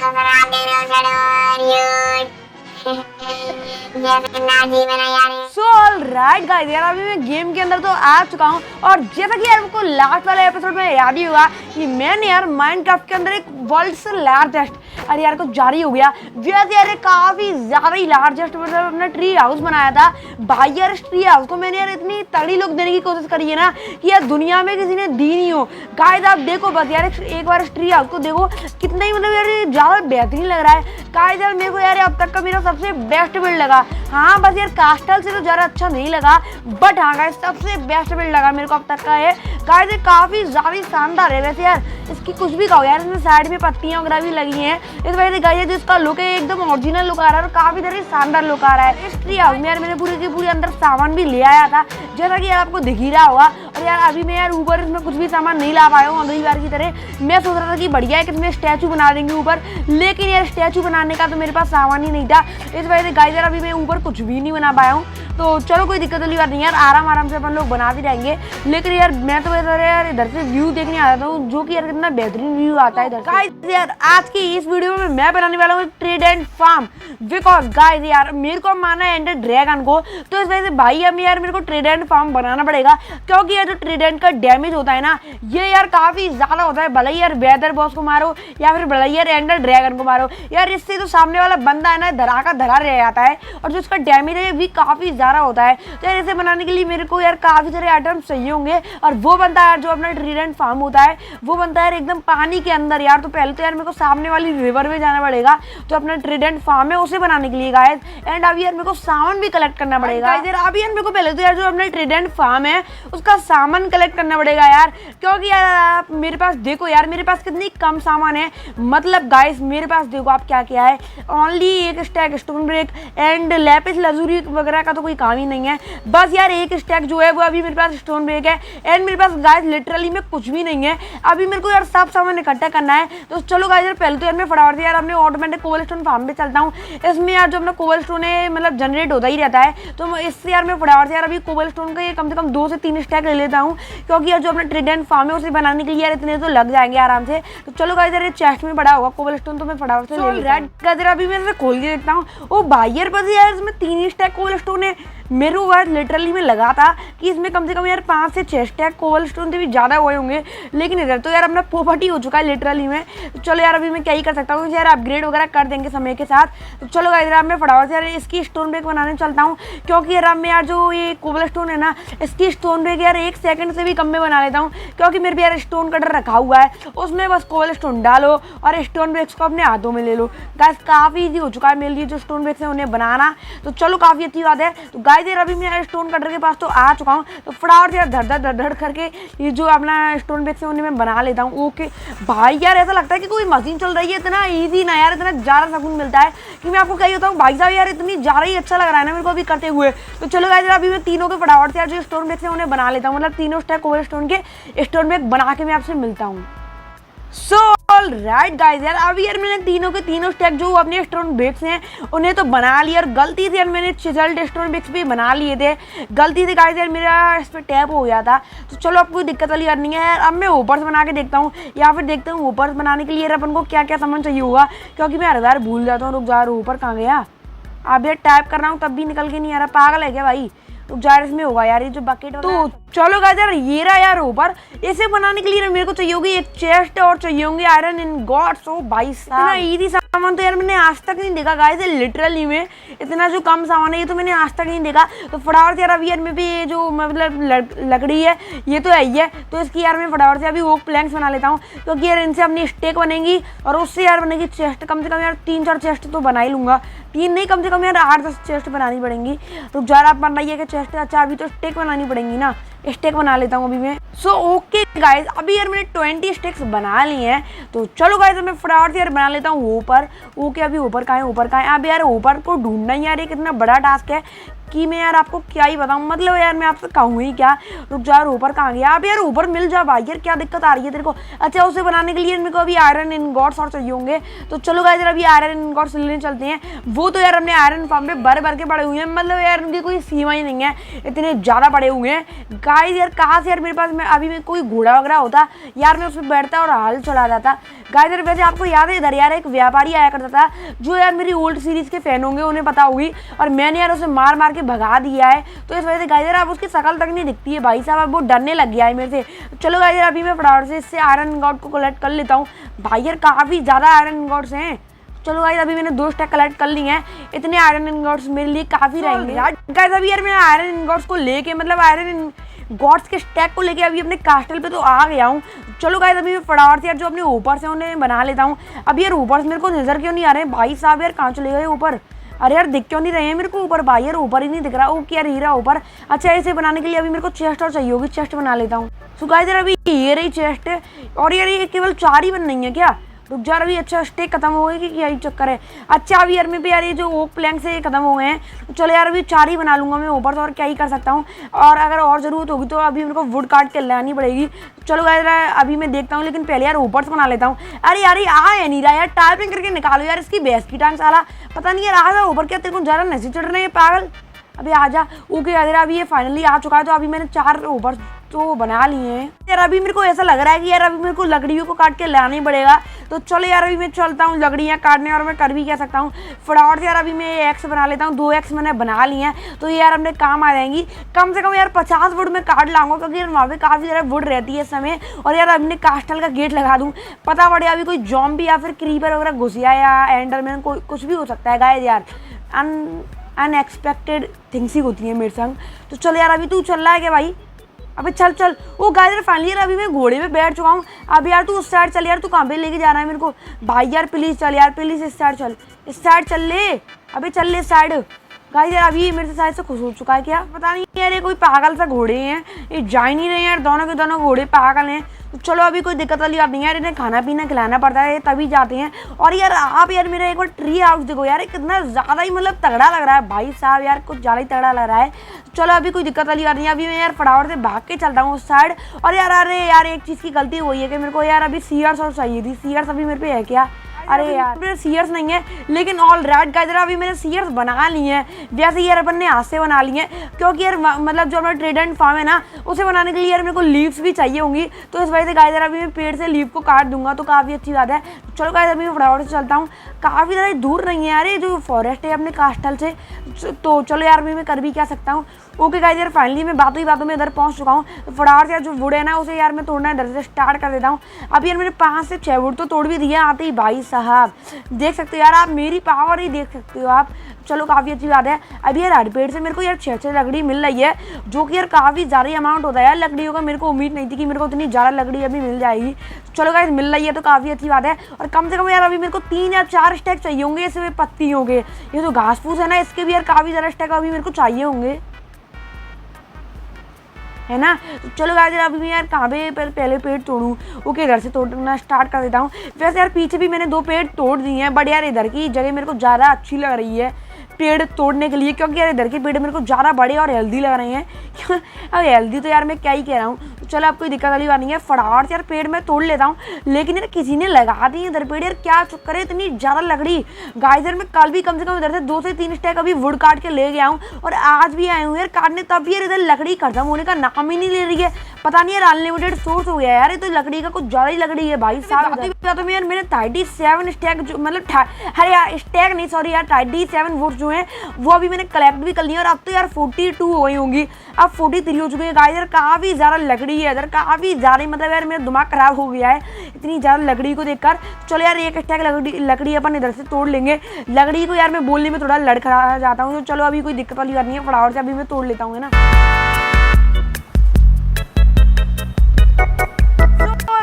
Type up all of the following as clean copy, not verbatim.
So alright guys, यार अभी मैं गेम के अंदर तो आ चुका हूँ और जैसा कि यार आपको लास्ट वाले एपिसोड में याद ही होगा कि मैंने यार माइनक्राफ्ट के अंदर एक वर्ल्ड से लार्जेस्ट, अरे यार कुछ जारी हो गया वैसे यार काफी ज्यादा ही लार्जेस्ट मतलब अपना ट्री हाउस बनाया था भाई। यार इस ट्री हाउस को मैंने यार इतनी तगड़ी लुक देने की कोशिश करी है ना कि यार दुनिया में किसी ने दी नहीं हो। गाइस आप देखो बस यार एक बार इस ट्री हाउस को देखो कितना ही मतलब यार ज्यादा बेहतरीन लग रहा है। गाइस यार मेरे को यार अब तक का मेरा सबसे बेस्ट बिल्ड लगा। हाँ बस यार कास्टल से तो ज़्यादा अच्छा नहीं लगा, बट हाँ गाइस सबसे बेस्ट बिल्ड लगा मेरे को अब तक का है। गाइस ये काफ़ी ज़्यादा शानदार है। वैसे यार इसकी कुछ भी कहो यार, इसमें साइड में पत्तियां वगैरह भी लगी हैं, इस वजह से गाइस जो इसका लुक है एकदम ओरिजिनल लुक आ रहा है और काफ़ी ज़्यादा शानदार लुक आ रहा है। इस ट्री हाउस में यार मैंने पूरी की पूरी अंदर सामान भी ले आया था जैसा कि यार आपको दिख ही रहा होगा। और यार अभी मैं यार ऊपर इसमें कुछ भी सामान नहीं ला पाया हूँ अगली बार की तरह। मैं सोच रहा था कि बढ़िया है कि इसमें स्टैचू बना देंगे ऊपर, लेकिन यार स्टैचू बनाने का तो मेरे पास सामान ही नहीं था, इस वजह से गाइस यार अभी मैं ऊपर कुछ भी नहीं बना पाया हूँ। तो चलो कोई दिक्कत वाली बात नहीं यार, आराम से अपन लोग बना भी जाएंगे। लेकिन यार मैं तो यार इधर से व्यू देखने आ जाता हूँ जो कि यार कितना बेहतरीन व्यू आता है इधर। गाइस यार आज की इस वीडियो में मैं बनाने वाला हूँ ट्रीडेंट फार्म, बिकॉज गाइस यार मेरे को माना है एंडर ड्रैगन को, तो इस वजह से भाई अब यार मेरे को ट्रीडेंट फार्म बनाना पड़ेगा क्योंकि यार जो ट्रीडेंट का डैमेज होता है ना ये यार काफी ज्यादा होता है। भले ही यार वेदर बॉस को मारो या फिर भले ही यार एंडर ड्रैगन को मारो, यार इससे तो सामने वाला बंदा है ना धरा का धरा रह जाता है और जो उसका डैमेज है भी काफी ज्यादा होता है। तो यार इसे बनाने के लिए मेरे को यार काफी सारे आइटम्स चाहिए होंगे और वो बनता है यार जो अपना ट्रीडेंट फार्म होता है वो बनता है यार एकदम पानी के अंदर। यार तो पहले तो यार मेरे को सामने वाली रिवर में जाना पड़ेगा तो अपना ट्रीडेंट फार्म है उसे बनाने के लिए गाइस। एंड अभी यार मेरे को सामान भी कलेक्ट करना पड़ेगा यार। अभी यार मेरे को पहले तो यार जो अपना ट्रीडेंट फार्म है उसका सामान कलेक्ट करना पड़ेगा यार, क्योंकि यार आप मेरे पास देखो यार मेरे पास कितनी कम सामान है। मतलब गाइस मेरे पास देखो आप क्या क्या है, ओनली एक stack stone break and lapis lazuli वगैरह का तो कोई काम ही नहीं है। बस यार एक स्टैक जो है वो अभी मेरे पास स्टोन ब्रेक है एंड मेरे पास गाइस लिटरली में कुछ भी नहीं है। अभी मेरे को यार सब सामान इकट्ठा करना है। तो चलो गाइस यार पहले तो यार मैं फटाफट से यार अपने ऑटोमेटिक कोबलस्टोन फार्म पे चलता हूँ। इसमें यार जो अपना कोबलस्टोन है मतलब जनरेट होता ही रहता है, तो इससे यार मैं फटाफट से यार अभी कोबलस्टोन का कम से कम 2 से 3 स्टैक ले लेता हूँ क्योंकि यार जो अपना ट्रीडेंट फार्म है उसे बनाने के लिए यार इतने तो लग जाएंगे आराम से। तो चलो गाइस यार चेस्ट में पड़ा होगा कोबलस्टोन तो मैं फटाफट से ले लेता हूं। गाइस अभी मैं इसे खोल के देखता हूँ। ओ भाई यार बस यार इसमें 3 स्टैक कोबलस्टोन है। मेरे को यार लिटरली में लगा था कि इसमें कम से कम यार 5 से 6 स्टैक कोबलस्टोन से भी ज़्यादा हुए होंगे, लेकिन इधर तो यार अपना पोपटी हो चुका है लिटरली में। तो चलो यार अभी मैं क्या ही कर सकता हूँ, यार अपग्रेड वगैरह कर देंगे समय के साथ। तो चलो गाइस यार मैं फटाफट से यार इसकी स्टोन ब्रेक बनाने चलता हूँ क्योंकि यार मैं यार जो ये कोबलस्टोन है ना इसकी स्टोन ब्रेक यार 1 सेकंड से भी कम में बना लेता हूँ क्योंकि मेरे भी यार स्टोन कटर रखा हुआ है, उसमें बस कोबलस्टोन डालो और स्टोन ब्रेक्स को अपने हाथों में ले लो। गाइस काफ़ी ईजी हो चुका है मेरे लिए जो स्टोन ब्रेक्स है उन्हें बनाना। तो चलो काफ़ी अच्छी बात है। तो गाइस यार अभी मैं स्टोन कटर के पास तो आ चुका हूँ, तो फटाफट यार धड़ धड़ करके ये जो अपना स्टोन ब्रेक्स है उन्हें मैं बना लेता हूँ। ओके भाई यार ऐसा लगता है कि कोई मशीन चल रही है, इतना ईजी ना यार, इतना ज़्यादा सकून मिलता है कि मैं आपको क्या बताऊँ भाई साहब यार इतनी ज़्यादा ही अच्छा लग रहा है ना मेरे को अभी करते हुए। तो चलो गाइस यार अभी मैं तीनों के फटाफट से यार जो स्टोन ब्रेक्स है उन्हें बना लेता हूँ, मतलब तीनों स्टैक कोबलस्टोन के स्टोन ब्रेक बना के मैं आपसे मिलता हूँ। सो ऑलराइट गाइस यार अभी यार मैंने तीनों के तीनों स्टैक जो अपने स्टोन ब्रेक्स हैं उन्हें तो बना लिया और गलती से यार मैंने चिजल्ड स्टोन ब्रेक्स भी बना लिए थे गलती से गाइस यार मेरा इस पर टैप हो गया था। तो चलो अब कोई दिक्कत वाली बात नहीं है यार। अब मैं ऊपर्स बना के देखता हूँ या फिर देखता हूँ ऊपर्स बनाने के लिए यार अपन को क्या क्या सामान चाहिए होगा क्योंकि मैं हर बार भूल जाता हूँ। रुक जा रहा ऊपर कहाँ गया, अब यार टाइप कर रहा हूँ तब भी निकल के नहीं आ रहा, पागल है क्या भाई। तो जार इसमें होगा यार ये जो बकेट। तो चलो गाइस यार ये रहा यार ऊपर, इसे बनाने के लिए मेरे को चाहिए होगी एक चेस्ट और चाहिए होंगे आयरन इनगॉट्स। ओ भाई इतना ईजी सामान तो यार मैंने आज तक नहीं देखा गाइस, लिटरली में इतना जो कम सामान है ये तो मैंने आज तक नहीं देखा। तो फटाफट से यार अभी यार में भी ये जो मतलब लकड़ी है ये तो है ही है, तो इसकी यार मैं फटाफट से अभी ओक प्लैंक्स बना लेता हूँ क्योंकि यार इनसे अपनी स्टेक बनेगी और उससे यार बनेगी चेस्ट। कम से कम यार 3-4 चेस्ट तो बना ही लूँगा, 3 नहीं कम से कम यार 8-10 चेस्ट बनानी पड़ेंगी। तो ज़रा आप बनाइए कि चेस्ट अच्छा अभी तो स्टेक बनानी पड़ेंगी ना, स्टेक बना लेता हूँ अभी मैं। सो ओके गाइस अभी यार मैंने 20 स्टेक्स बना लिए हैं। तो चलो गाइस मैं फटाफट से यार बना लेता हूँ ऊपर। ओके अभी ऊपर कहाँ है, ऊपर कहाँ है। अब यार ऊपर को ढूंढना ही यार ये कितना बड़ा टास्क है कि मैं यार आपको क्या ही बताऊँ, मतलब यार मैं आपसे कहूँ ही क्या। रुक जा यार, ऊपर कहाँ गया आप यार, ऊपर मिल जा भाई यार, क्या दिक्कत आ रही है तेरे को। अच्छा, उसे बनाने के लिए मेरे को अभी आयरन इनगॉट्स और चाहिए होंगे, तो चलो गाइस अभी आयरन इनगॉट्स लेने चलते हैं। वो तो यार हमने आयरन फार्म पे भर भर के पड़े हुए हैं, मतलब यार उनकी कोई सीमा ही नहीं है, इतने ज़्यादा पड़े हुए हैं गाइस। यार कहाँ से यार मेरे पास, मैं अभी में कोई घोड़ा वगैरह होता यार, मैं उसमें बैठता और हाल चला जाता गाइस। यार वैसे आपको याद है इधर यार एक व्यापारी आया करता था, जो यार मेरी ओल्ड सीरीज के फैन होंगे उन्हें पता होगी, और मैंने यार उसे मार मार के भगा दिया है, तो इस वजह से गाइस यार अब उसकी शक्ल तक नहीं दिखती है भाई साहब, अब वो डरने लग गया है मेरे से। चलो गाइस यार अभी मैं फटाफट से इससे आयरन गॉड को कलेक्ट कर लेता हूँ भाई, यार काफ़ी ज़्यादा आयरन गॉड्स हैं। चलो गाइस अभी मैंने 2 स्टैक कलेक्ट कर ली हैं, इतने आयरन इनगॉट्स मेरे लिए काफ़ी रहेंगे गाइस। अभी यार मैं आयरन इनगॉट्स को लेके, मतलब आयरन गॉड्स के स्टैक को लेके अभी अपने कास्टल पे तो आ गया हूँ। चलो गाइस अभी मैं फटाफट से यार जो अपने ऊपर से उन्हें बना लेता हूँ। अब यार ऊपर से मेरे को नजर क्यों नहीं आ रहे हैं भाई साहब, यार कहाँ चले गए ऊपर, अरे यार दिख क्यों नहीं रहे हैं मेरे को ऊपर भाई, यार ऊपर ही नहीं दिख रहा। ओ क्या हीरा ऊपर, अच्छा इसे बनाने के लिए अभी मेरे को चेस्ट और चाहिए होगी, चेस्ट बना लेता हूँ। सो गाइस यार अभी ये रही चेस्ट, और यार ये केवल 4 ही बन नहीं है क्या, रुक जा अभी। अच्छा स्टेक खत्म हो गई कि क्या ही चक्कर है। अच्छा अभी यार में भी यार ये जो ओक प्लैंक से खत्म हो गए हैं, तो चलो यार अभी 4 ही बना लूँगा मैं ऊपर से, और क्या ही कर सकता हूँ। और अगर और ज़रूरत होगी तो अभी मेरे को वुड काट के लानी पड़ेगी। चलो यार अभी मैं देखता हूँ, लेकिन पहले यार ऊपर से बना लेता हूँ। अरे यार आ है नहीं रहा यार, टाइपिंग करके निकालो यार इसकी भैंस की टांग साला, पता नहीं यार आ जा ऊपर, क्या तेरे को ज़्यादा नहीं चढ़ रहे हैं पागल, अभी आ जा। ओके यार अभी ये फाइनली आ चुका है, तो अभी मैंने 4 ऊपर तो बना लिए हैं। यार अभी मेरे को ऐसा लग रहा है कि यार अभी मेरे को लकड़ियों को काट के लाना ही पड़ेगा, तो चलो यार अभी मैं चलता हूँ लकड़ियाँ काटने, और मैं कर भी क्या सकता हूँ फटाफट से यार अभी मैं एक्स बना लेता हूँ। 2 एक्स मैंने बना लिए हैं, तो ये यार अपने काम आ जाएंगी। कम से कम यार 50 वुड में काट लाऊंगा, क्योंकि यार वहाँ पे काफ़ी ज़्यादा वुड रहती है इस समय। और यार अपने कास्टल का गेट लगा दूँ, पता पड़े अभी कोई जॉम्बी या फिर क्रीपर वगैरह घुस गया, या एंडरमैन, कोई कुछ भी हो सकता है गाइस यार, अनएक्सपेक्टेड थिंग्स ही होती हैं मेरे संग। तो चल यार अभी तू चल रहा है क्या भाई, अबे चल चल। वो गाइस यार फाइनली यार अभी मैं घोड़े पे बैठ चुका हूँ। अब यार तू उस साइड चल यार, तू कहाँ पे लेके जा रहा है मेरे को भाई, यार प्लीज़ चल यार, प्लीज़ इस साइड चल, इस साइड चल ले, अबे चल ले इस साइड। गाइस यार अभी मेरे से शायद से खुश हो चुका है क्या, पता नहीं यार, ये कोई पागल सा घोड़े हैं, ये जा ही नहीं रहे यार, दोनों के दोनों घोड़े पागल हैं। तो चलो अभी कोई दिक्कत वाली बात नहीं है यार, इन्हें खाना पीना खिलाना पड़ता है तभी जाते हैं। और यार आप यार मेरा एक बार ट्री हाउस देखो यार, कितना ज़्यादा ही मतलब तगड़ा लग रहा है भाई साहब, यार कुछ ज़्यादा ही तगड़ा लग रहा है। चलो अभी कोई दिक्कत वाली बात नहीं है, अभी मैं यार फटाफट से भाग के चलता हूँ उस साइड। और यार अरे यार एक चीज़ की गलती हुई है कि मेरे को यार अभी सीयर्स और चाहिए थी, सीयर्स अभी मेरे पे है क्या, अरे यार मेरे सीयर्स नहीं है, लेकिन ऑल राइट गाइस अभी मैंने सीयर्स बना लिए हैं। वैसे यार अपन ने हाथ से बना लिए हैं, क्योंकि यार मतलब जो अपना ट्रेडेंट फार्म है ना, उसे बनाने के लिए यार मेरे को लीव्स भी चाहिए होंगी, तो इस वजह से गाइस अभी मैं पेड़ से लीव को काट दूंगा, तो काफ़ी अच्छी बात है। चलो गाइस अभी मैं फटाफट से चलता हूँ, काफ़ी ज़्यादा दूर नहीं है यार ये जो फॉरेस्ट है अपने कास्टल से, तो चलो यार मैं कर भी क्या सकता हूँ। ओके गाइस यार फाइनली मैं बातों ही बातों में इधर पहुंच चुका हूँ। तो फटाफट से यार जो वुड है ना उसे यार मैं तोड़ना इधर से स्टार्ट कर देता हूँ। अब यार मैंने 5 से 6 वुड तो तोड़ भी दिया आते ही भाई साहब, देख सकते हो यार आप, मेरी पावर ही देख सकते हो आप। चलो काफ़ी अच्छी बात है। अभी यार हर पेड़ से मेरे को यार 6 लकड़ी मिल रही है, जो कि यार काफ़ी ज़्यादा अमाउंट होता है यार लकड़ियों का, मेरे को उम्मीद नहीं थी कि मेरे को इतनी ज़्यादा लकड़ी अभी मिल जाएगी। चलो गाइस मिल रही है तो काफ़ी अच्छी बात है। और कम से कम यार अभी मेरे को 3 या 4 स्टैक चाहिए होंगे इसमें पत्तियों के, ये जो घास फूस है ना इसके भी यार काफ़ी ज़्यादा स्टैक अभी मेरे को चाहिए होंगे, है ना। तो चलो गाइस अभी मैं यार कहाँ पे पहले पेड़ तोड़ूँ, ओके इधर से तोड़ना स्टार्ट कर देता हूँ। वैसे यार पीछे भी मैंने 2 पेड़ तोड़ दिए हैं, बट यार इधर की जगह मेरे को ज़्यादा अच्छी लग रही है पेड़ तोड़ने के लिए, क्योंकि यार इधर के पेड़ मेरे को ज़्यादा बड़े और हेल्दी लग रहे हैं। अब हेल्दी तो यार मैं क्या ही कह रहा हूँ। तो चलो अब कोई दिक्कत वाली बात नहीं है, फटाफट से यार पेड़ मैं तोड़ लेता हूँ। लेकिन यार किसी ने लगा दी इधर पेड़, यार क्या चक्कर है इतनी ज़्यादा लकड़ी। गाइस यार मैं कल भी कम से कम इधर से 2 से 3 स्टैक अभी वुड काट के ले गया हूँ, और आज भी आए हूँ यार काटने, तब भी यार इधर लकड़ी खत्म होने का नाम ही नहीं ले रही है। पता नहीं यार अनलिमिटेड सोर्स हो गया यार, ये तो लकड़ी का कुछ ज़्यादा ही लकड़ी है भाई साहब। तो यार मैंने 37 स्टैक जो मतलब अरे यार स्टैक नहीं सॉरी यार 37 वुड जो हैं वो अभी मैंने कलेक्ट भी कर लिया, और अब तो यार 42 हो गई होंगी, अब 43 हो चुके हैं गाइस। यार काफ़ी ज़्यादा लकड़ी है इधर, काफ़ी ज़्यादा, मतलब यार मेरा दिमाग खराब हो गया है इतनी ज़्यादा लकड़ी को देखकर। चलो यार एक स्टैक लकड़ी अपन इधर से तोड़ लेंगे। लकड़ी को यार मैं बोलने में थोड़ा लड़खड़ा जाता हूँ, तो चलो अभी कोई दिक्कत वाली बात नहीं है, फटाफट से अभी मैं तोड़ लेता हूँ, है ना।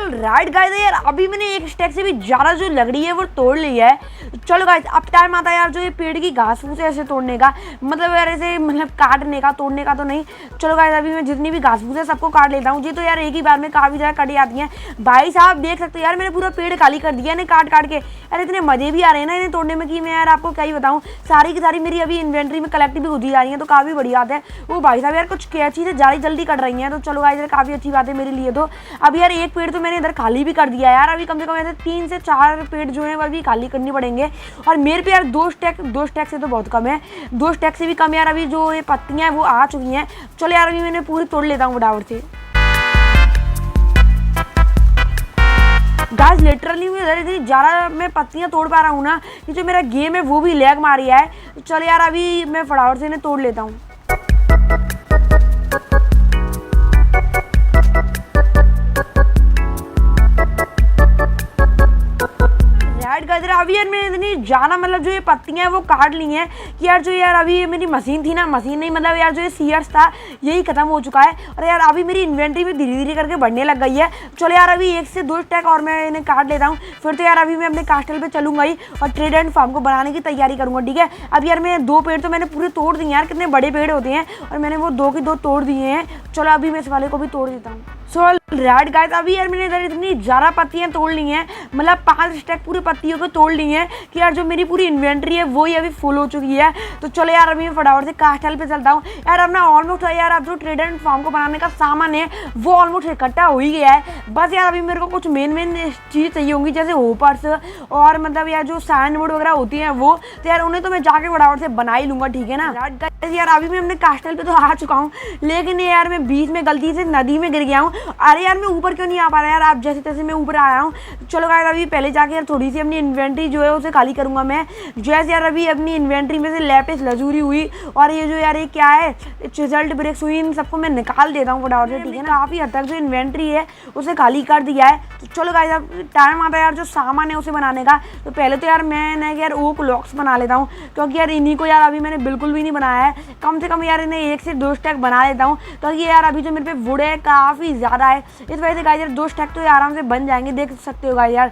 राइट गाइस यार अभी मैंने एक स्टैक से भी ज़्यादा जो लकड़ी है वो तोड़ ली है। चलो गाइस अब टाइम आता है यार जो ये पेड़ की घास फूस है ऐसे तोड़ने का, मतलब यार ऐसे मतलब काटने का, तोड़ने का तो नहीं। चलो गाइस अभी मैं जितनी भी घास फूस है सबको काट लेता हूँ। जी तो यार एक ही बार में काफ़ी ज़्यादा कट जाती हैं। भाई साहब देख सकते हो यार मैंने पूरा पेड़ खाली कर दिया इन्हें काट काट के। यार इतने मज़े भी आ रहे हैं ना इन्हें तोड़ने में कि मैं यार आपको क्या ही बताऊँ। सारी की सारी मेरी अभी इन्वेंट्री में कलेक्ट भी होती जा रही है, तो काफ़ी बढ़िया बात है। वो भाई साहब यार कुछ कैची से ज़्यादा जल्दी कट रही हैं, तो चलो गाइस यार काफ़ी अच्छी बात है मेरे लिए। तो अब यार एक पेड़ तो मैंने इधर खाली भी कर दिया यार। अभी कम से कम ऐसे 3 से 4 पेड़ जो है वो अभी खाली करनी पड़ेंगे। और मेरे पे यार 2 स्टैक से तो बहुत कम है, 2 स्टैक से भी कम यार अभी जो ये पत्तियां हैं वो आ चुकी हैं। चलो यार अभी मैंने पूरी तोड़ लेता हूँ फटाफट से। गाइस लिटरली मैं इधर इतनी ज़्यादा मैं पत्तियां तोड़ पा रहा हूँ ना कि जो मेरा गेम है वो भी लैग मार रहा है। तो चलो यार अभी मैं फटाफट से इन्हें तोड़ लेता हूँ। अभी यार मैंने इतनी ज़्यादा मतलब जो ये पत्तियां हैं वो काट ली हैं कि यार जो यार अभी ये मेरी मशीन थी ना, मशीन नहीं मतलब यार जो ये सीयर्स था यही खत्म हो चुका है। और यार अभी मेरी इन्वेंट्री भी धीरे धीरे करके बढ़ने लग गई है। चलो यार अभी 1 से 2 स्टैक और मैं इन्हें काट लेता हूँ, फिर तो यार अभी मैं अपने कास्टल पे चलूंगा ही और ट्रेडेंट फार्म को बनाने की तैयारी करूँगा। ठीक है अब यार मैं 2 पेड़ तो मैंने पूरे तोड़ दिए यार, कितने बड़े पेड़ होते हैं और मैंने वो 2 के 2 तोड़ दिए हैं। चलो अभी मैं इस वाले को भी तोड़ देता हूँ। सो राइट गाइस अभी यार मैंने इधर इतनी ज़्यादा पत्तियां तोड़ ली हैं, मतलब 5 स्टैक पूरी पत्तियों को तोड़ ली हैं कि यार जो मेरी पूरी इन्वेंट्री है वो ही अभी फुल हो चुकी है। तो चलो यार अभी मैं फटाफट से कास्टल पे चलता हूँ। यार अब ना ऑलमोस्ट यार अब जो ट्रेडेंट फार्म को बनाने का सामान है वो ऑलमोस्ट इकट्ठा हो ही गया है। बस यार अभी मेरे को कुछ मेन चीज़ चाहिए होंगी जैसे होपर्स और मतलब यार जो सैंड बोर्ड वगैरह होती हैं वो, तो यार उन्हें तो मैं जाके फटाफट से बना ही लूँगा। ठीक है ना यार अभी मैं अपने कास्टल पे तो आ चुका हूँ, लेकिन यार मैं बीच में गलती से नदी में गिर गया हूँ। अरे यार मैं ऊपर क्यों नहीं आ पा रहा यार, आप जैसे तैसे मैं ऊपर आया हूँ। चलो गाइस अभी पहले जाके यार थोड़ी सी अपनी इन्वेंट्री जो है उसे खाली करूँगा मैं। जैसे यार अभी अपनी इन्वेंट्री में से लैपिस लजूरी हुई और ये जो यार ये क्या है चिजल्ड ब्रिक्स हुई, इन सबको मैं निकाल देता हूँ फटाफट से। ठीक है ना काफ़ी हद तक जो इन्वेंट्री है उसे खाली कर दिया है। तो चलो गाइस अब टाइम आता है यार जो सामान है उसे बनाने का। तो पहले तो यार मैं यार ओक लॉक्स बना लेता हूँ, क्योंकि यार इन्हीं को यार अभी मैंने बिल्कुल भी नहीं बनाया है। कम से कम यार इन्हें 1 से 2 स्टैक बना लेता हूँ, तो ये यार अभी जो मेरे पे वुड है काफ़ी ज़्यादा है, इस वजह से गाइस यार 2 स्टैक तो आराम से बन जाएंगे। देख सकते हो गाइस यार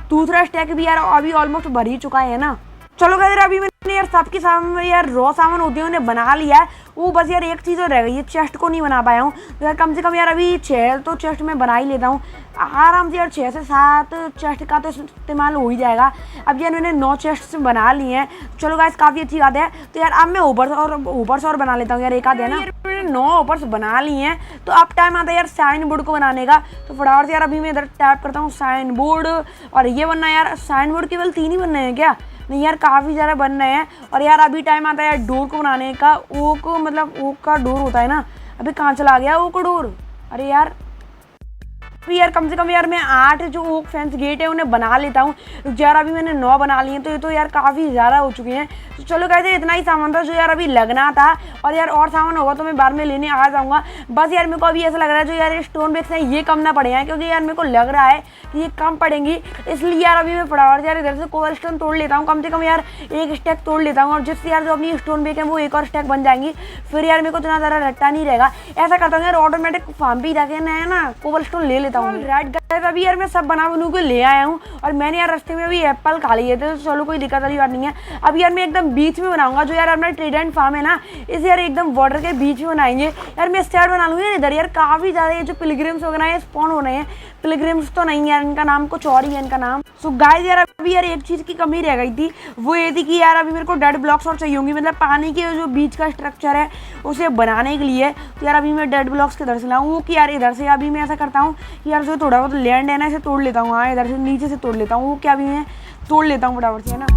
दूसरा स्टैक भी यार अभी ऑलमोस्ट भर ही चुका है ना। चलो गाइस यार अभी मैंने यार सबके सामान यार रॉ सामान होते हैं उन्हें बना लिया है। वो बस यार एक चीज़ और रह गई है, चेस्ट को नहीं बना पाया हूँ। तो यार कम से कम यार अभी 6 तो चेस्ट में बना ही लेता हूँ आराम से। यार 6 से 7 चेस्ट का तो इस्तेमाल हो ही जाएगा। अब यार मैंने 9 चेस्ट बना लिए हैं। चलो गाइस काफ़ी अच्छी बात है। तो यार अब मैं ऊपर्स और बना लेता हूँ यार, एक आध है ना। मैंने 9 ऊपर्स बना लिए हैं, तो अब टाइम आता है यार साइन बोर्ड को बनाने का। तो फटाफट से यार अभी मैं इधर टैप करता हूँ साइन बोर्ड, और ये बनना है यार साइन बोर्ड केवल 3 ही बनने हैं क्या? नहीं यार काफ़ी ज़्यादा बन रहे हैं। और यार अभी टाइम आता है यार डोर को बनाने का। ओक मतलब ओक का डोर होता है ना, अभी कहाँ चला गया ओक डोर? अरे यार फिर यार कम से कम यार मैं 8 जो ओक फेंस गेट है उन्हें बना लेता हूँ। यार अभी मैंने 9 बना लिए हैं, तो ये तो यार काफ़ी ज़्यादा हो चुके हैं। तो चलो कहते इतना ही सामान था जो यार अभी लगना था, और सामान होगा तो मैं बाद में लेने आ जाऊँगा। बस यार मेरे को अभी ऐसा लग रहा है जो यार ये स्टोन ब्रिक्स हैं ये कम ना पड़े हैं, क्योंकि यार मेरे को लग रहा है कि ये कम पड़ेंगी। इसलिए यार अभी मैं फटाफट यार इधर से कोबल स्टोन तोड़ लेता हूँ, कम से कम यार 1 स्टैक तोड़ लेता हूँ, और जिससे यार जो अपनी स्टोन ब्रिक है वो 1 और स्टैक बन जाएंगी। फिर यार मेरे को इतना ज़्यादा रट्टा नहीं रहेगा। ऐसा करता हूँ यार ऑटोमेटिक फार्म भी जाके ना कोबल स्टोन ले लेता हूँ। राइट अभी यार मैं सब बना के ले आया हूँ, और मैंने यार रास्ते में अभी एप्पल खा लिए थे। तो चलो कोई दिक्कत वाली बात नहीं है। अब यार मैं एकदम बीच में बनाऊंगा, जो यार अपना ट्रेडेंट फार्म है ना इसे यार एकदम वाटर के बीच में बनाएंगे। यार मैं स्टार्ट बना लूँगी इधर। यार काफ़ी ज़्यादा ये जो पिलग्रिम्स वगैरह है स्पॉन हो रहे हैं। पिलग्रिम्स तो नहीं यार, इनका नाम कुछ और ही है इनका नाम। सो गाइस यार अभी यार एक चीज़ की कमी रह गई थी, वो ये थी कि यार अभी मेरे को डेड ब्लॉक्स और चाहिए होंगी, मतलब पानी के जो बीच का स्ट्रक्चर है उसे बनाने के लिए। तो यार अभी मैं डेड ब्लॉक्स किधर से लाऊँ? वो कि यार इधर से अभी मैं ऐसा करता हूँ कि यार जो थोड़ा बहुत लैंड है ना इसे तोड़ लेता हूँ। हाँ इधर से नीचे से तोड़ लेता हूँ, वो क्या अभी मैं तोड़ लेता हूँ फटाफट से, है ना।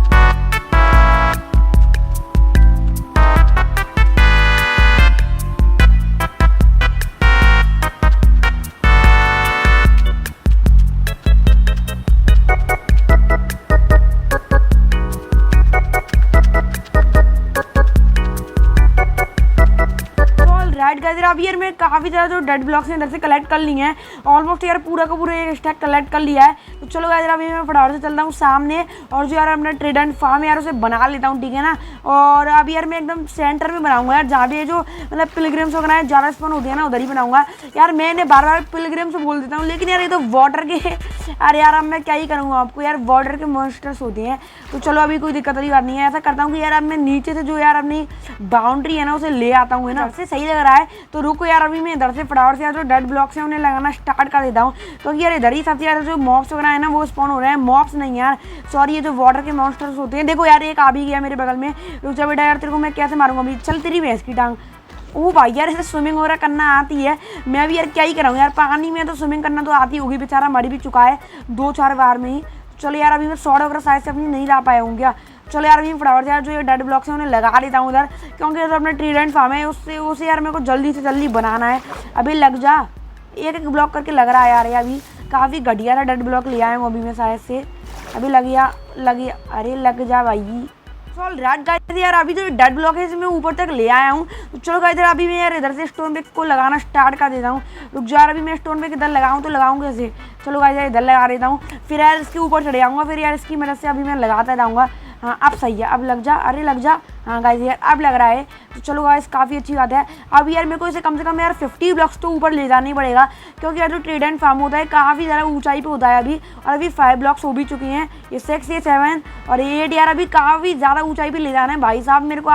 अभी यार मैं काफ़ी ज़्यादा जो डेड ब्लॉक्स हैं इधर से कलेक्ट कर लिए हैं। ऑलमोस्ट यार पूरा का पूरा एक स्टैक कलेक्ट कर लिया है। तो चलो यार अभी मैं फटाफट से चलता हूँ सामने, और जो यार अपना ट्रेडेंट फार्म है यार उसे बना लेता हूँ। ठीक है ना। और अभी यार मैं एकदम सेंटर में बनाऊंगा यार, जहाँ भी जो मतलब पिलग्रिम्स वगैरह ज़्यादा स्पॉन होती है ना उधर ही बनाऊंगा। यार मैंने बार बार पिलग्रिम्स बोल देता हूँ, लेकिन यार ये तो वाटर के अरे यार अब मैं क्या ही करूँगा आपको, यार वाटर के मॉन्स्टर्स होते हैं। तो चलो अभी कोई दिक्कत वाली बात नहीं है। ऐसा करता हूँ कि यार अब मैं नीचे से जो यार अपनी बाउंड्री है ना उसे ले आता हूँ, है ना, से सही लग रहा है। तो रुको यार, अभी मैं इधर से फटाफट से यार जो डेड ब्लॉक्स हैं उन्हें लगाना स्टार्ट कर देता हूँ, क्योंकि यार इधर ही सबसे यार जो मॉब्स वगैरह है ना वो स्पॉन हो रहे हैं। मॉब्स नहीं यार, सॉरी, ये जो वाटर के मॉन्स्टर्स होते हैं। देखो यार एक आ भी गया मेरे बगल में। रुक जा बेटा यार, तेरे को मैं कैसे मारूंगा अभी, चल तेरी भैंस की टांग। ओ भाई यार, इसे स्विमिंग वगैरह करना आती है। मैं भी यार क्या ही कराऊँ यार, पानी में तो स्विमिंग करना तो आती होगी, बेचारा मर भी चुका है 2-4 बार में ही। चलो यार अभी मैं शॉर्ट वगैरह साइड से अपनी नहीं ला पाया हूँ क्या। चलो यार अभी फटाफट यार जो ये डेड ब्लॉक्स है उन्हें लगा देता हूँ उधर, क्योंकि उधर अपना ट्रीडेंट फार्म है, उसे यार मेरे को जल्दी से जल्दी बनाना है। अभी लग जा, एक एक ब्लॉक करके लग रहा है यार। अभी काफ़ी घटिया था डेड ब्लॉक ले आया हूँ अभी मैं शायद से। अभी लग गया, अरे लग जा भाई। ऑल राइट गाइस, यार अभी जो डेड ब्लॉक है इसे मैं ऊपर तक ले आया हूँ। तो चलो गाइस यार अभी मैं यार इधर से स्टोन ब्रेक को लगाना स्टार्ट कर देता हूँ। रुक जा यार, अभी मैं स्टोन ब्रेक इधर लगाऊँ तो लगाऊँ कैसे। चलो गाइस यार इधर लगा देता हूँ, फिर यार इसके ऊपर चढ़ जाऊँगा, फिर यार इसकी मदद से अभी मैं लगाता जाऊँगा। हाँ अब सही है, अब लग जा, अरे लग जा। हाँ गाइस यार अब लग रहा है। तो चलो गाइस काफ़ी अच्छी बात है। अब यार मेरे को इसे कम से कम यार 50 ब्लॉक्स तो ऊपर ले जाना ही पड़ेगा, क्योंकि यार जो ट्रीडेंट फार्म होता है काफ़ी ज़्यादा ऊंचाई पे होता है अभी। और अभी 5 ब्लॉक्स हो भी चुकी हैं, ये 6, ये 7 और 8 यार अभी काफ़ी ज़्यादा ऊंचाई पे ले जाना है भाई साहब मेरे को।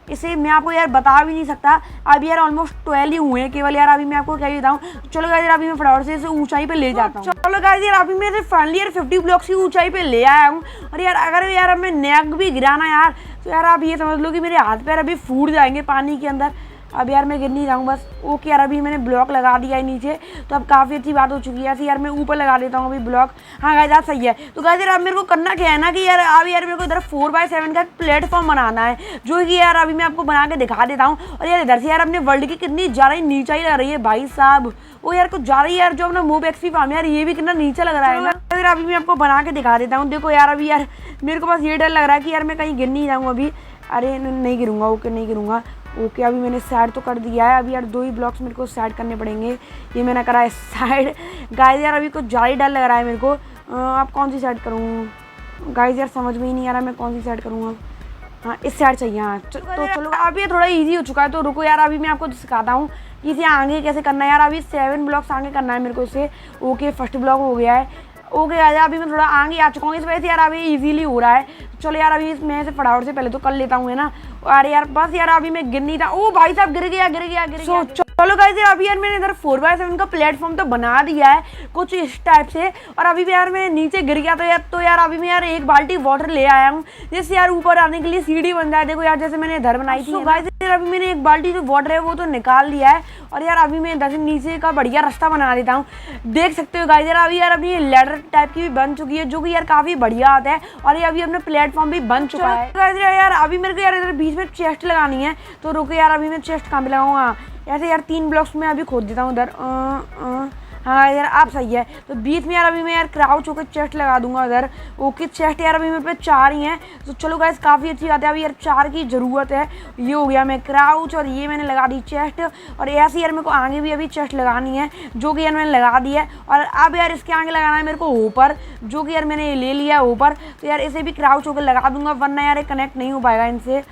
इसे मैं आपको यार बता भी नहीं सकता। अभी यार ऑलमोस्ट 12 ही हुए हैं केवल यार, अभी मैं आपको क्या ही बताऊँ। चलो गाइस यार अभी मैं फटाफट से इसे ऊंचाई पे ले जाता हूँ। चलो गाइस यार अभी मैं फाइनली यार 50 ब्लॉक्स की ऊंचाई पे ले आया हूँ। और यार अगर यार अब मैं नेक भी गिराना यार, तो यार आप ये समझ लो कि मेरे हाथ पैर अभी फूट जाएंगे पानी के अंदर। अब यार मैं गिर नहीं जाऊँ बस। ओके यार अभी मैंने ब्लॉक लगा दिया है नीचे, तो अब काफ़ी अच्छी बात हो चुकी है। ऐसे यार मैं ऊपर लगा देता हूँ अभी ब्लॉक। हाँ गाइस यार सही है। तो गाइस यार अब मेरे को करना क्या है ना कि यार अब यार मेरे को इधर 4x7 का प्लेटफॉर्म बनाना है, जो कि यार अभी मैं आपको बना के दिखा देता हूँ। और यार इधर से यार अपने वर्ल्ड की कितनी ज़्यादा नीचाई लग रही है भाई साहब। वो यार कुछ ज़्यादा यार जो अपना मोब एक्सपी फार्म यार ये भी कितना नीचे लग रहा है ना। यार अभी मैं आपको बना के दिखा देता हूँ। देखो यार अभी यार मेरे को बस ये डर लग रहा है कि यार मैं कहीं गिर नहीं जाऊँ अभी। अरे नहीं गिरूँगा, ओके नहीं गिरूँगा। ओके अभी मैंने साइड तो कर दिया है। अभी यार 2 ही ब्लॉक्स मेरे को साइड करने पड़ेंगे। ये मैंने करा है साइड। गाइस यार अभी कुछ ज़्यादा ही डर लग रहा है मेरे को। अब कौन सी साइड करूँ गाइस, यार समझ में ही नहीं आ रहा मैं कौन सी साइड करूँ अब। हाँ इस साइड चाहिए। हाँ तो चलो अभी ये थोड़ा ईजी हो चुका है। तो रुको यार अभी मैं आपको सिखाता हूँ कि इसे आगे कैसे करना है यार। अभी 7 ब्लॉक्स आगे करना है मेरे को इसे। ओके फर्स्ट ब्लॉक हो गया है। ओके गाइस अभी मैं थोड़ा आगे आ चुका हूँ, इस वजह से यार अभी इजीली हो रहा है। चलो यार अभी मैं इसे फटाफट से पहले तो कर लेता हूँ, है ना। अरे यार बस यार अभी मैं गिर नहीं था। ओ भाई साहब गिर गया। चलो गाइस यार अभी यार मैंने इधर 4x7 का प्लेटफॉर्म तो बना दिया है कुछ इस टाइप से। और अभी भी यार मैं नीचे गिर गया तो यार अभी मैं यार 1 बाल्टी वाटर ले आया हूँ, जिससे यार ऊपर आने के लिए सीढ़ी बन जाए। देखो यार जैसे मैंने इधर बनाई थी। गाइस यार अभी मैंने 1 बाल्टी जो वाटर है वो तो निकाल लिया है। और यार अभी मैं इधर से नीचे का बढ़िया रास्ता बना देता हूँ। देख सकते हो गाइस यार अभी यार अपनी लैडर टाइप की भी बन चुकी है, जो कि यार काफ़ी बढ़िया आता है। और ये अभी अपना प्लेटफॉर्म भी बन चुका है। गाइस यार अभी मेरे को यार इधर बीच में चेस्ट लगानी है। तो रुको यार अभी मैं चेस्ट कहाँ पे लगाऊंगा। ऐसे यार 3 ब्लॉक्स में अभी खोद देता हूँ उधर। हाँ यार आप सही है। तो बीच में यार अभी मैं यार क्राउच होकर चेस्ट लगा दूंगा उधर। ओके चेस्ट यार अभी मेरे पे 4 ही हैं। तो चलो गाइस काफ़ी अच्छी बात है। अभी यार 4 की ज़रूरत है। ये हो गया मैं क्राउच, और ये मैंने लगा दी चेस्ट। और ऐसे यार मेरे को आगे भी अभी चेस्ट लगानी है, जो कि यार मैंने लगा दी है। और अब यार इसके आगे लगाना है मेरे को ऊपर, जो कि यार मैंने ले लिया ऊपर। तो यार इसे भी क्राउच होकर लगा दूंगा, वरना यार कनेक्ट नहीं हो पाएगा इनसे।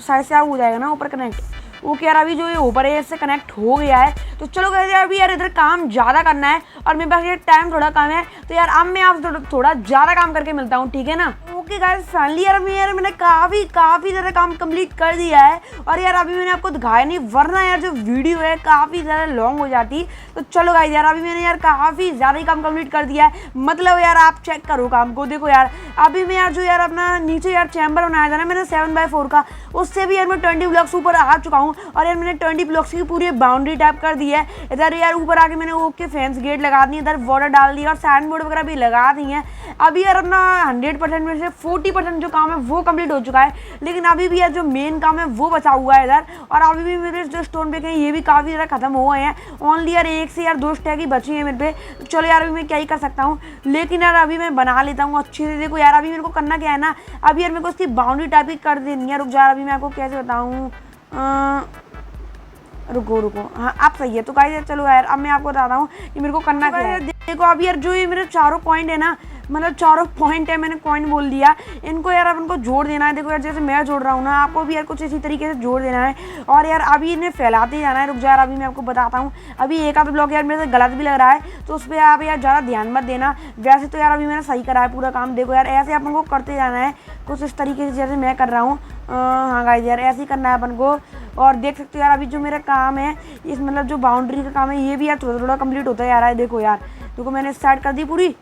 शायद से हो जाएगा ना ऊपर कनेक्ट। ओके यार अभी जो ये ऊपर है इससे कनेक्ट हो गया है। तो चलो गाइस यार अभी यार इधर काम ज़्यादा करना है, और मेरे पास ये टाइम थोड़ा कम है। तो यार अब मैं आपसे थोड़ा ज़्यादा काम करके मिलता हूँ, ठीक है ना। ओके गाइस फाइनली यार मैंने काफ़ी ज़्यादा काम कंप्लीट कर दिया है। और यार अभी मैंने आपको दिखाया नहीं, वरना यार जो वीडियो है काफ़ी ज़्यादा लॉन्ग हो जाती। तो चलो गाइस यार अभी मैंने यार काफ़ी ज़्यादा ही काम कंप्लीट कर दिया है। मतलब यार आप चेक करो काम को। देखो यार अभी मैं यार जो यार अपना नीचे यार चैम्बर बनाया था ना मैंने 7x4 का, उससे भी यार मैं 20 ब्लॉक्स ऊपर आ चुका हूँ। और यार मैंने 20 ब्लॉक्स की पूरी बाउंड्री टैप कर दी है। इधर यार ऊपर आके मैंने ओके फेंस गेट लगा दी, इधर वाटर डाल दिया और साइन बोर्ड वगैरह भी लगा दी है। अभी यार अपना 100% में से 40% जो काम है वो कंप्लीट हो चुका है, लेकिन अभी भी यार जो मेन काम है वो बचा हुआ है इधर। और अभी भी मेरे जो स्टोन पे हैं ये भी काफ़ी ज़्यादा खत्म हो गए हैं। ओनली यार 1 से यार 2 स्टैक ही बची है मेरे पे। चलो यार अभी मैं क्या ही कर सकता हूँ, लेकिन यार अभी मैं बना लेता हूँ अच्छे से। देखो यार अभी मेरे को करना क्या है ना, अभी यार मेरे को इसकी बाउंड्री टाइप ही कर देनी है। रुक जा अभी मैं आपको कैसे बताऊँ, रुको। हाँ आप सही है। तो गाइस चलो यार अब मैं आपको बताता हूँ कि मेरे को करना क्या है। देखो अब यार जो ये मेरे चारों पॉइंट है ना, मतलब चारों पॉइंट है, मैंने पॉइंट बोल दिया, इनको यार अपन को जोड़ देना है। देखो यार जैसे मैं जोड़ रहा हूँ ना, आपको भी यार कुछ इसी तरीके से जोड़ देना है। और यार अभी इन्हें फैलाते जाना है। रुक जा यार, अभी मैं आपको बताता हूँ। अभी एक आध ब्लॉक यार मेरे से गलत भी लग रहा है, तो उस पर आप यार ज़्यादा ध्यान मत देना। वैसे तो यार अभी मैंने सही करा है पूरा काम। देखो यार ऐसे अपन को करते जाना है कुछ इस तरीके से जैसे मैं कर रहा हूँ। हाँ गाइस यार ऐसे ही करना है अपन को। और देख सकते हो यार अभी जो मेरा काम है, इस मतलब जो बाउंड्री का काम है, ये भी यार थोड़ा थोड़ा कंप्लीट होता है यार। देखो यार, देखो मैंने स्टार्ट कर दी पूरी।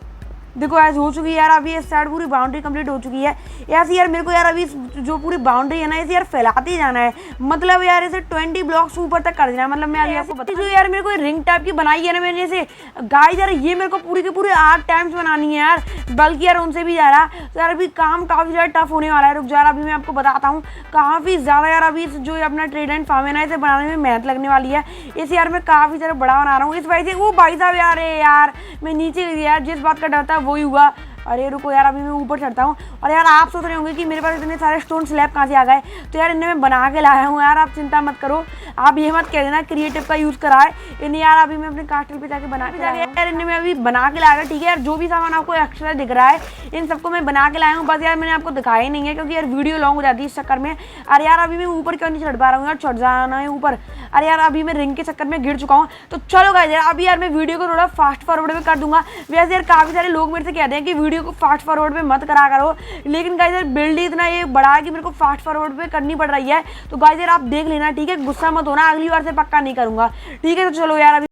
देखो ऐसे हो चुकी है यार, अभी ये साइड पूरी बाउंड्री कंप्लीट हो चुकी है। ऐसे यार मेरे को यार अभी जो पूरी बाउंड्री है ना, इसे यार फैलाते ही जाना है। मतलब यार इसे 20 ब्लॉक्स ऊपर तक कर देना है। मतलब मैं अभी आपको बता, जो यार मेरे को रिंग टाइप की बनाई है ना मैंने, इसे गाइस यार ये मेरे को पूरी की पूरी 8 टाइम्स बनानी है यार, बल्कि यार उनसे भी ज़्यादा। तो यार अभी काम काफ़ी ज़्यादा टफ होने वाला है। रुक जा यार, अभी मैं आपको बताता हूँ। काफ़ी ज़्यादा यार अभी जो अपना ट्रेड एंड फार्म है ना, इसे बनाने में मेहनत लगने वाली है। इसे यार मैं काफ़ी ज़्यादा बड़ा बना रहा हूँ इस वजह से। वो भाई साहब यार मैं नीचे गिर गया यार, जिस बात का डर था वही हुआ। अरे रुको यार, अभी मैं ऊपर चढ़ता हूँ। और यार आप सोच रहे होंगे कि मेरे पास इतने सारे स्टोन स्लैब कहाँ से आ गए, तो यार इन्हें मैं बना के लाया हूँ यार। आप चिंता मत करो, आप ये मत कह देना क्रिएटिव का यूज़ करा है इन्हें यार। अभी मैं अपने कास्टल पे जाके बना के लाया यार, इन्हें मैं अभी बना के लाया। ठीक है यार, जो भी सामान आपको एक्स्ट्रा दिख रहा है इन सबको मैं बना के लाया हूँ। बस यार मैंने आपको दिखाया ही नहीं है क्योंकि यार वीडियो लॉन्ग हो जाती है इस चक्कर में। अरे यार अभी मैं ऊपर क्यों नहीं चढ़ पा रहा हूँ यार, चढ़ जाना है ऊपर। अरे यार अभी मैं रिंग के चक्कर में गिर चुका हूँ। तो चलो गाइस यार, अभी यार मैं वीडियो को थोड़ा फास्ट फॉरवर्ड में कर दूंगा। वैसे यार काफ़ी सारे लोग मेरे से कहते हैं कि वीडियो को फास्ट फॉरवर्ड में मत करा करो, लेकिन गाइस यार बिल्ड इतना ये बड़ा है कि मेरे को फास्ट फॉरवर्ड पे करनी पड़ रही है। तो गाइस यार आप देख लेना, ठीक है, गुस्सा मत होना, अगली बार से पक्का नहीं करूँगा। ठीक है, तो चलो यार अभी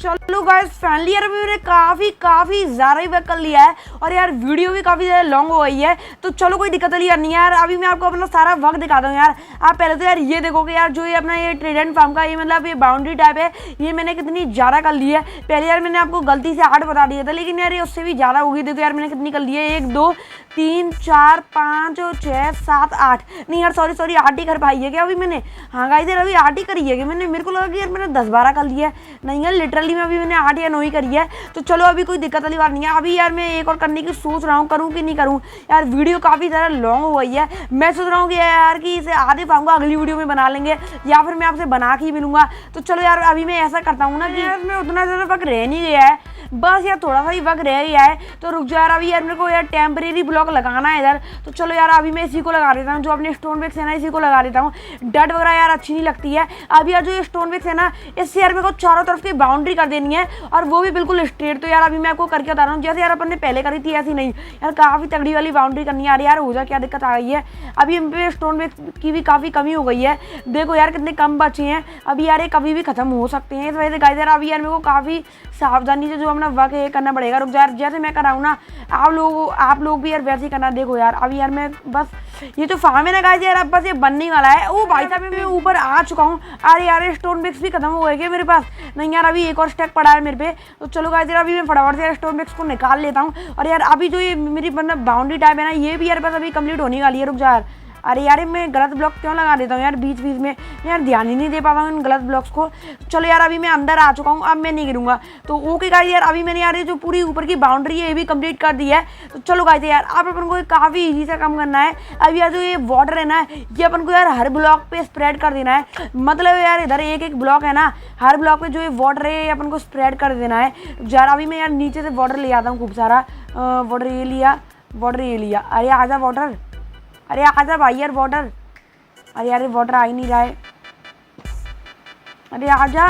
चलो गाइस फाइनली यार अभी मैंने काफ़ी ज़्यादा ही वर्क कर लिया है। और यार वीडियो भी काफ़ी ज़्यादा लॉन्ग हो गई है। तो चलो कोई दिक्कत नहीं है यार, अभी मैं आपको अपना सारा वर्क दिखाता हूँ यार। आप पहले तो यार ये देखोगे यार, जो ये अपना ये ट्रेडेंट फार्म का ये मतलब ये बाउंड्री टाइप है, ये मैंने कितनी ज़्यादा कर ली है। पहले यार मैंने आपको गलती से 8 बता दिया था, लेकिन यार ये उससे भी ज़्यादा होगी। देखो यार मैंने कितनी कर ली है, 1 2 3 4 5 6 7 8, नहीं यार सॉरी 8 ही कर पाई है क्या अभी मैंने। हाँ गाइस यार अभी 8 ही करी है कि मैंने, मेरे को लगा कि यार मैंने 10 12 कर लिया है। नहीं यार लिटरली में अभी मैंने 8 या 9 ही करी है। तो चलो अभी कोई दिक्कत वाली बात नहीं है। अभी यार मैं एक और करने की सोच रहा हूँ, करूँ कि नहीं करूँ। यार वीडियो काफ़ी ज़्यादा लॉन्ग हो गई है। मैं सोच रहा हूँ कि यार कि इसे आधे फार्म का अगली वीडियो में बना लेंगे, या फिर मैं आपसे बना के ही मिलूंगा। तो चलो यार अभी मैं ऐसा करता हूँ ना कि यार मैं उतना ज़्यादा वक्त रह नहीं गया है, बस यार थोड़ा सा ही वक्त रह गया है। तो रुक जाओ यार, अभी यार मेरे को यार टेम्परेरी ब्लॉक लगाना है इधर। तो चलो यार अभी मैं इसी को लगा देता हूँ, जो अपने स्टोन बेक्स है ना इसी को लगा देता हूँ। डट वगैरह यार अच्छी नहीं लगती है। अभी यार जो ये स्टोन बेक्स है ना, इससे यार मेरे को चारों तरफ की बाउंड्री कर देनी है, और वो भी बिल्कुल स्ट्रेट। तो यार अभी मैं आपको करके बता रहा हूँ, जैसे यार अपन ने पहले करी थी ऐसी नहीं यार, काफ़ी तगड़ी वाली बाउंड्री करनी है। यार हो जा क्या दिक्कत आ गई है, अभी इन पे स्टोन बेक्स की भी काफ़ी कमी हो गई है। देखो यार कितने कम बचे हैं अभी यार, ये कभी भी खत्म हो सकते हैं। इस वजह से गाइस यार अभी यार मेरे को काफ़ी सावधानी से जो अपना वर्क है करना पड़ेगा। रुक यार, जैसे मैं कर रहा हूँ ना, आप लोग भी यार वैसे ही करना। देखो यार अभी यार मैं बस ये जो फार्म है ना गाइस यार, अब बस ये बनने वाला है। ओ भाई साहब मैं ऊपर आ चुका हूँ। अरे यार स्टोन बेक्स भी खत्म हो गए क्या मेरे पास। नहीं यार अभी एक और स्टैक पड़ा है मेरे पे। तो चलो गाइस यार अभी मैं फटाफट से स्टोन बेक्स को निकाल लेता हूँ। और यार अभी जो ये मेरी मतलब बाउंड्री टाइप है ना, ये भी यार बस अभी कंप्लीट होने वाली है। रुक जा यार, अरे यार मैं गलत ब्लॉक क्यों लगा देता हूँ यार बीच बीच में, यार ध्यान ही नहीं दे पाता हूँ इन गलत ब्लॉक्स को। चलो यार अभी मैं अंदर आ चुका हूँ, अब मैं नहीं गिरूंगा। तो ओके गाइस यार अभी मैंने यार ये जो पूरी ऊपर की बाउंड्री है ये भी कंप्लीट कर दी है। तो चलो गाइस यार अब अपन को काफ़ी ईजी सा काम करना है। अब यार जो ये वाटर है ना, ये अपन को यार हर ब्लॉक पे स्प्रेड कर देना है। मतलब यार इधर एक ब्लॉक है ना, हर ब्लॉक पे जो ये वाटर है ये अपन को स्प्रेड कर देना है। यार अभी मैं यार नीचे से वाटर ले आता हूँ खूब सारा। वाटर ये लिया, वाटर ये लिया। अरे आजा वाटर, अरे आजा भाई यार वाटर। अरे यार वाटर आ ही नहीं रहा है, अरे आजा।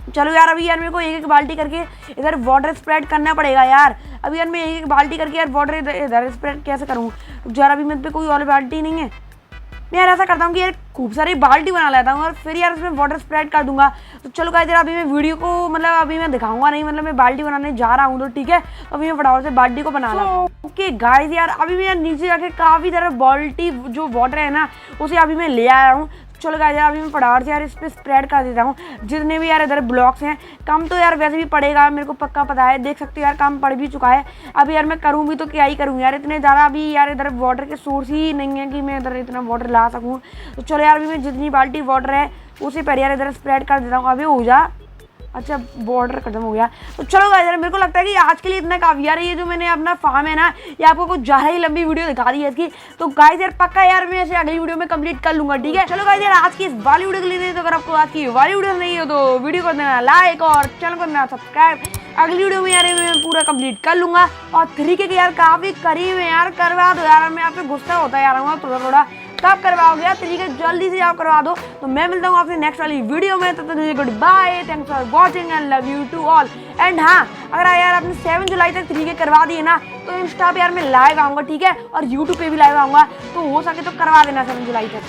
चलो यार अभी यार मेरे को एक बाल्टी करके इधर वाटर स्प्रेड करना पड़ेगा यार। अभी यार मैं एक बाल्टी करके यार वाटर इधर स्प्रेड कैसे करूँ यार। अभी मेरे पे कोई और बाल्टी नहीं है। मैं यार ऐसा करता हूँ कि यार खूब सारी बाल्टी बना लेता हूँ और फिर यार उसमें वाटर स्प्रेड कर दूंगा। तो चलो गाइस यार अभी मैं वीडियो को मतलब अभी मैं दिखाऊंगा नहीं, मतलब मैं बाल्टी बनाने जा रहा हूँ। तो ठीक है, तो अभी मैं फटाफट से बाल्टी को बना रहा हूँ। ओके गाइस यार अभी मैं यार नीचे जाके काफ़ी सारा बाल्टी जो वाटर है ना उसे अभी मैं ले आया हूँ। चलो गाइस यार अभी मैं फटाफट से यार इस पर स्प्रेड कर देता हूँ जितने भी यार इधर ब्लॉक्स हैं। कम तो यार वैसे भी पड़ेगा, मेरे को पक्का पता है, देख सकते हो यार कम पड़ भी चुका है। अभी यार मैं करूँ भी तो क्या ही करूँ यार, इतने ज़्यादा अभी यार इधर वाटर के सोर्स ही नहीं है कि मैं इधर इतना वाटर ला सकूँ। तो चलो यार अभी मैं जितनी बाल्टी वाटर है उसी पर यार इधर स्प्रेड कर देता हूँ। अभी हो जा, अच्छा बॉर्डर खत्म हो गया। तो चलो गाइस यार मेरे को लगता है कि आज के लिए इतना काफ़ी यार, ये जो मैंने अपना फार्म है ना ये आपको कुछ ज़्यादा ही लंबी वीडियो दिखा दी है इसकी। तो गाइस यार पक्का यार मैं ऐसे अगली वीडियो में कंप्लीट कर लूंगा, ठीक है। चलो गाइस यार आज की इस वाली वीडियो के लिए, तो अगर आपको आज की वाली वीडियो नहीं हो तो वीडियो को देना लाइक और चैनल को देना सब्सक्राइब। अगली वीडियो में यार मैं पूरा कंप्लीट कर लूंगा और 3K के यार काफ़ी करीब है यार, करवा दो यार, मैं आपसे गुस्सा होता है यार थोड़ा थोड़ा, कब करवाओगे यार 3K, जल्दी से आप करवा दो। तो मैं मिलता हूँ आपसे नेक्स्ट वाली वीडियो में, तब तक के लिए good bye, thanks for watching and love you to all. And हाँ अगर यार आपने 7 जुलाई तक 3K करवा दिए ना तो इंस्टा पे यार मैं लाइव आऊँगा, ठीक है, और यूट्यूब पे भी लाइव आऊँगा, तो हो सके तो करवा देना 7 जुलाई तक।